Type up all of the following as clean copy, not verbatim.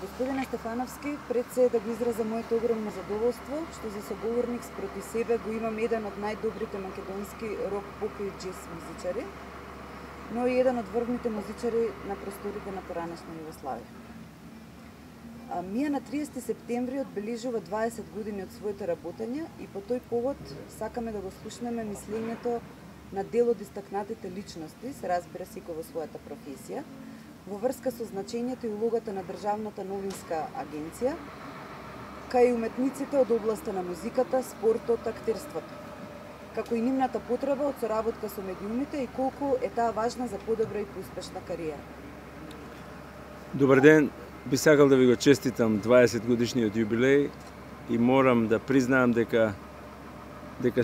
Господине Стефановски, пред се да го израза моето огромно задоволство, што за соговорник спроти себе го имам еден од најдобрите македонски рок, поп и джез музичари, но и еден од врвните музичари на просторите на поранешна Југославија. Мија на 30 септември одбележува 20 години од своето работење и по тој повод сакаме да го слушнеме мислењето на дел од истакнатите личности, се разбира секој во својата професија, во врска со значењето и улогата на Државната новинска агенција, кај уметниците од областа на музиката, спортот, актерството, како и нивната потреба од соработка со медиумите и колку е таа важна за подобра и поуспешна кариера. Добар ден, би сакал да ви го честитам 20 годишниот јубилеј и морам да признаам дека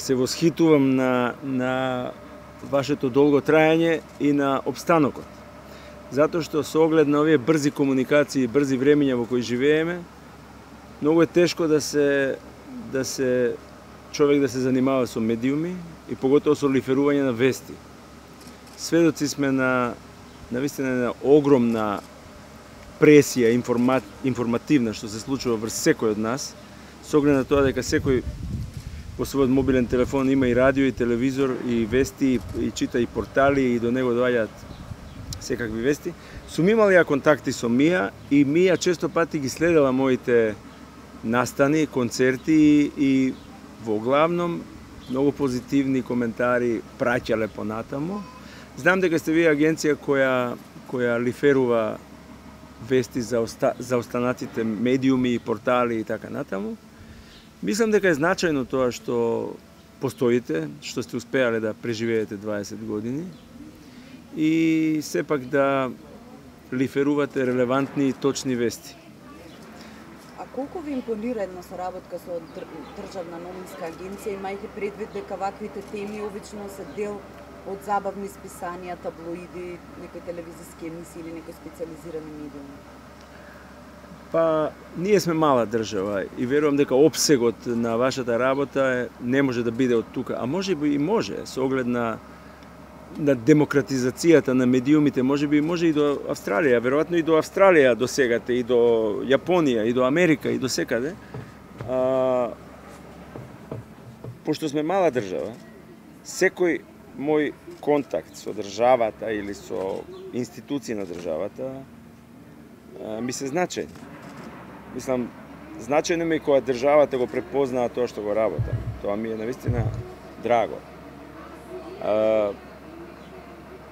се восхитувам на вашето долго трајање и на обстанокот. Затоа што со оглед на овие брзи комуникации и брзи времења во кои живееме, многу е тешко да се човек да се занимава со медиуми и поготово со лиферување на вести. Сведоци сме на навистина на огромна пресија информативна што се случува врз секој од нас, со оглед на тоа дека секој по својот мобилен телефон има и радио, и телевизор, и вести, и чита и портали, и до него доаѓаат секакви вести. Сум имал ја контакти со Мија и Мија често пати ги следела моите настани, концерти и во главном многу позитивни коментари праќале понатаму. Знам дека сте вие агенција која лиферува вести за останатите медиуми и портали и така натаму. Мислам дека е значајно тоа што постоите, што сте успеале да преживеете 20 години и сепак да лиферувате релевантни и точни вести. А колку ви импонира една соработка со Државна новинска агенција, имајќи предвид дека ваквите теми обично се дел од забавни списанија, таблоиди, некои телевизиски емисии или некои специализирани медиуми? Па, ние сме мала држава и верувам дека опсегот на вашата работа не може да биде од тука, а може би и може, со оглед на демократизацијата на медиумите, може би може и до Австралија, веројатно и до Австралија до сегате, и до Јапонија, и до Америка, и до секаде. Пошто сме мала држава, секој мој контакт со државата или со институции на државата ми се значајни. Мислам, значајно ми е кога државата го препознаа тоа што го работам. Тоа ми е навистина драго.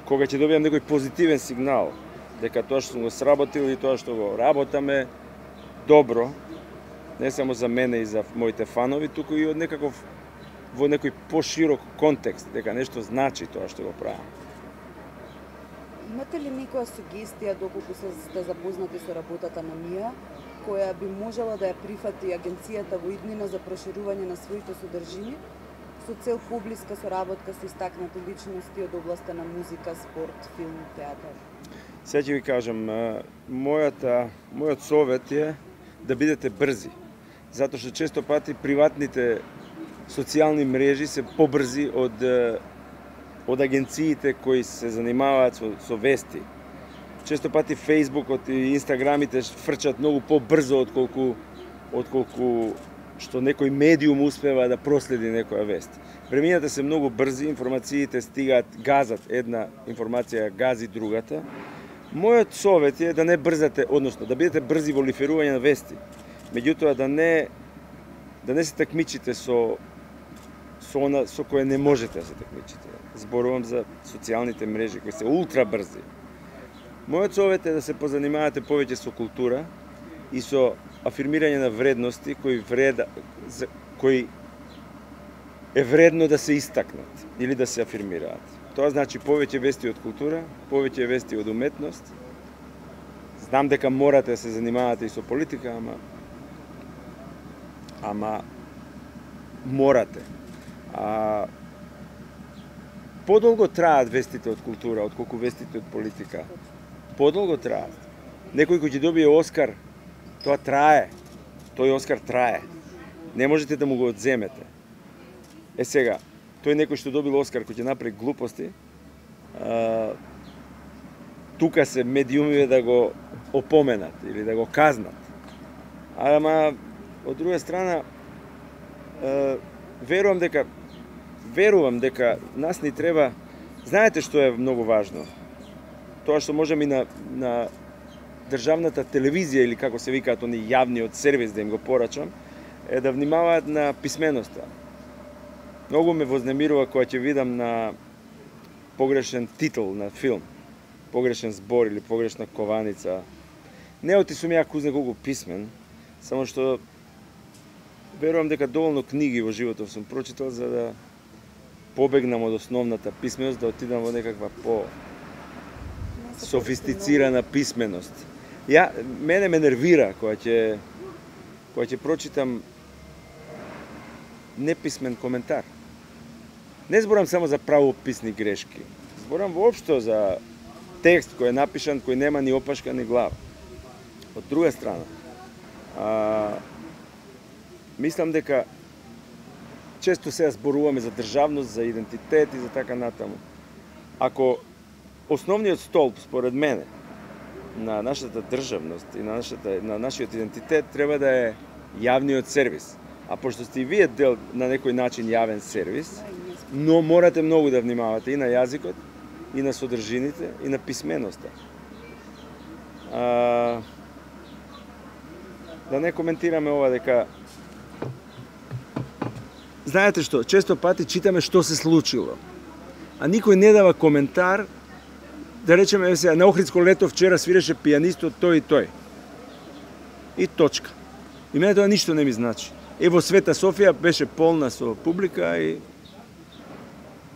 Кога ќе добијам некој позитивен сигнал дека тоа што сум го сработил и тоа што го работаме добро, не само за мене и за моите фанови, туку и од некаков во некој поширок контекст, дека нешто значи тоа што го правам. Имате ли некоја сугестија доколку сте запознати со работата на Мија, која би можела да ја прифати агенцијата во иднина за проширување на своите содржини, со цел поблиска соработка со истакнати личности од областа на музика, спорт, филм, театар? Сега ќе ви кажам, мојот совет е да бидете брзи, затоа што често пати приватните социјални мрежи се побрзи од агенциите кои се занимаваат со вести. Често пати Фејсбукот и Инстаграмите фрчат многу побрзо отколку што некој медиум успева да проследи некоја вест. Премината се многу брзи, информациите стигаат, газат една информација, гази другата. Мојот совет е да не брзате, односно да бидете брзи во лиферување на вести. Меѓутоа да не се такмичите со кое не можете да се такмичите. Зборувам за социјалните мрежи кои се ултра брзи. Мојот совет е да се позанимавате повеќе со култура и со афирмирање на вредности кои е вредно да се истакнат или да се афирмираат. Тоа значи повеќе вести од култура, повеќе вести од уметност. Знам дека морате да се занимавате и со политика, ама морате. Подолго траат вестите од култура, отколку вестите од политика. Подолго траат. Некој кој ќе добие Оскар, тоа трае. Тој Оскар трае. Не можете да му го одземете. Сега, тој некој што добил Оскар кој ќе направи глупости, тука се медиумиве опоменат или да го казнат. Ама од друга страна верувам дека нас ни треба. Знаете што е многу важно? Тоа што можеме и на државната телевизија или како се викаат они јавниот сервис да им го порачам, е да внимаваат на писменоста. Многу ме вознемирува кога ќе видам на погрешен титул на филм, погрешен збор или погрешна кованица. Не оти сум ја кузне колку писмен, само што верувам дека доволно книги во животот сум прочитал за да побегнам од основната писменост, да отидам во некаква софистицирана писменост. Мене ме нервира кога ќе прочитам неписмен коментар. Не зборам само за правописни грешки. Зборам воопшто за текст кој е напишан, кој нема ни опашка ни глава. Од друга страна, мислам дека често сега зборуваме за државност, за идентитет и за така натаму. Ако основниот столб, според мене, на нашата државност и на нашиот идентитет треба да е јавниот сервис. А пошто сте и вие дел на некој начин јавен сервис, но морате многу да внимавате и на јазикот, и на содржините, и на писменоста. Да не коментираме ова дека знаете што, често пати читаме што се случило, а никој не дава коментар. Да речеме, сега, на Охридско лето вчера свиреше пијанистот тој и тој. И точка. И мене тоа ништо не ми значи. Во Света Софија беше полна со публика и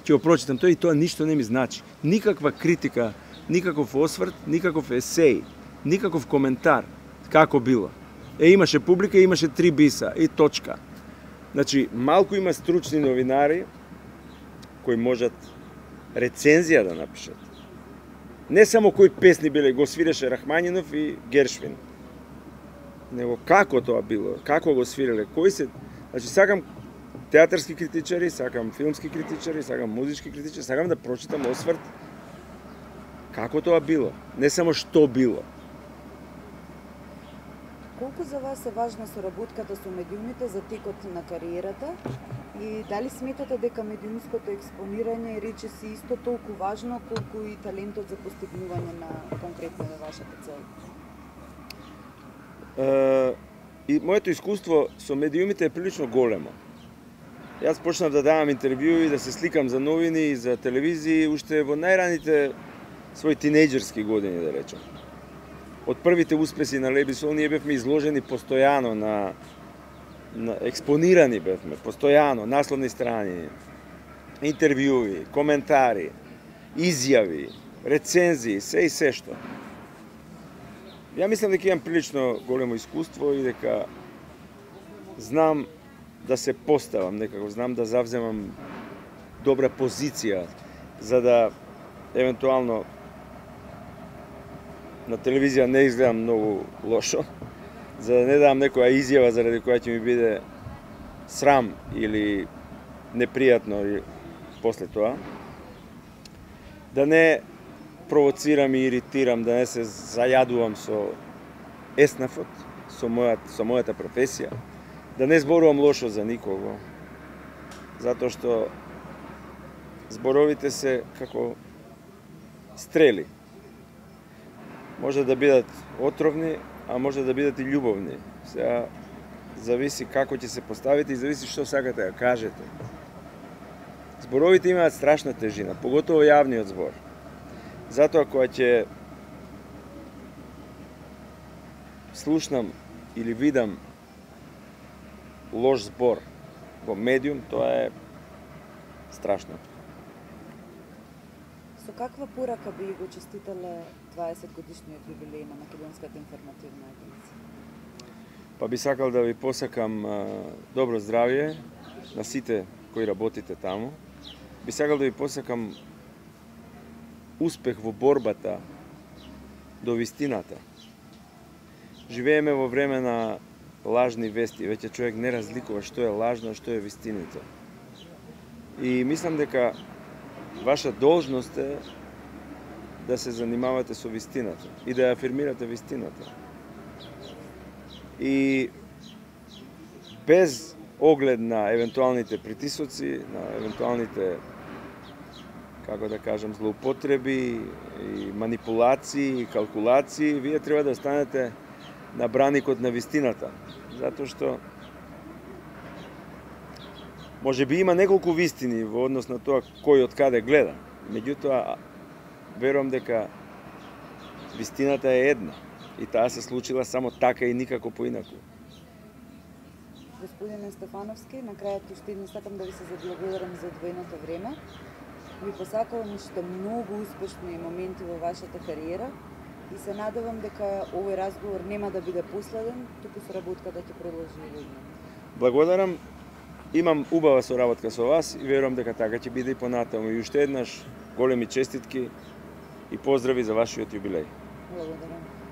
ќе го прочитам тој и тоа ништо не ми значи. Никаква критика, никаков осврт, никаков есеј, никаков коментар како било. Имаше публика, имаше 3 биса и точка. Значи, малку има стручни новинари кои можат рецензија да напишат. Не само кои песни биле, го свиреше Рахманинов и Гершвин. Него како тоа било, како го свиреле, кои се... Значи, сакам театарски критичари, сакам филмски критичари, сакам музички критичари, сакам да прочитам осврт како тоа било, не само што било. Колку за вас е важна соработката со медиумите за текот на кариерата и дали сметате дека медиумското експонирање е речиси исто толку важно колку и талентот за постигнување на конкретно на вашата цел? И моето искуство со медиумите е прилично големо. Јас почнав да давам интервјуи, да се сликам за новини и за телевизии уште во најраните своји тинејџерски години, да речем. Од првите успеси на Лебисол ние бевме изложени постојано на експонирани бевме, постојано, насловни страни, интервјуи, коментари, изјави, рецензии, се и се што. Ја мислам дека имам прилично големо искуство и дека знам да се поставам некако, знам да завземам добра позиција за да евентуално на телевизија не изгледам многу лошо, за да не дам некоја изјава заради која ќе ми биде срам или непријатно и после тоа. Да не провоцирам и иритирам, да не се зајадувам со еснафот, со мојата професија, да не зборувам лошо за никого, затоа што зборовите се како стрели. Може да бидат отровни, а може да бидат и љубовни. Сега зависи како ќе се поставите и зависи што сакате да кажете. Зборовите имаат страшна тежина, поготово јавниот збор. Затоа кога ќе слушнам или видам лош збор во медиум, тоа е страшно. Со каква порака би го честитале 20 годишниот јубилеј на Македонската информативна агенција? Па би сакал да ви посакам добро здравје на сите кои работите таму. Би сакал да ви посакам успех во борбата до вистината. Живееме во време на лажни вести, веќе човек не разликува што е лажно, што е вистината. И мислам дека ваша должност е да се занимавате со вистината и да ја афирмирате вистината. И без оглед на евентуалните притисоци, на евентуалните, како да кажам, злоупотреби и манипулации и калкулации, вие треба да станете на браникот на вистината. Затоа што може би има неколку вистини во однос на тоа кој од каде гледа. Меѓутоа, верувам дека вистината е една и таа се случила само така и никако поинаку. Господине Стефановски, на крајот уште еднаш сакам да ви се заблагодарам за одвоеното време. Ви посакувам уште многу успешни моменти во вашата кариера и се надевам дека овој разговор нема да биде последен, туку соработката ќе продолжи и во иднина. Благодарам. Имам убава соработка со вас и верувам дека така ќе биде и понатаму. И уште еднаш големи честитки и поздрави за вашиот јубилеј. Благодарам.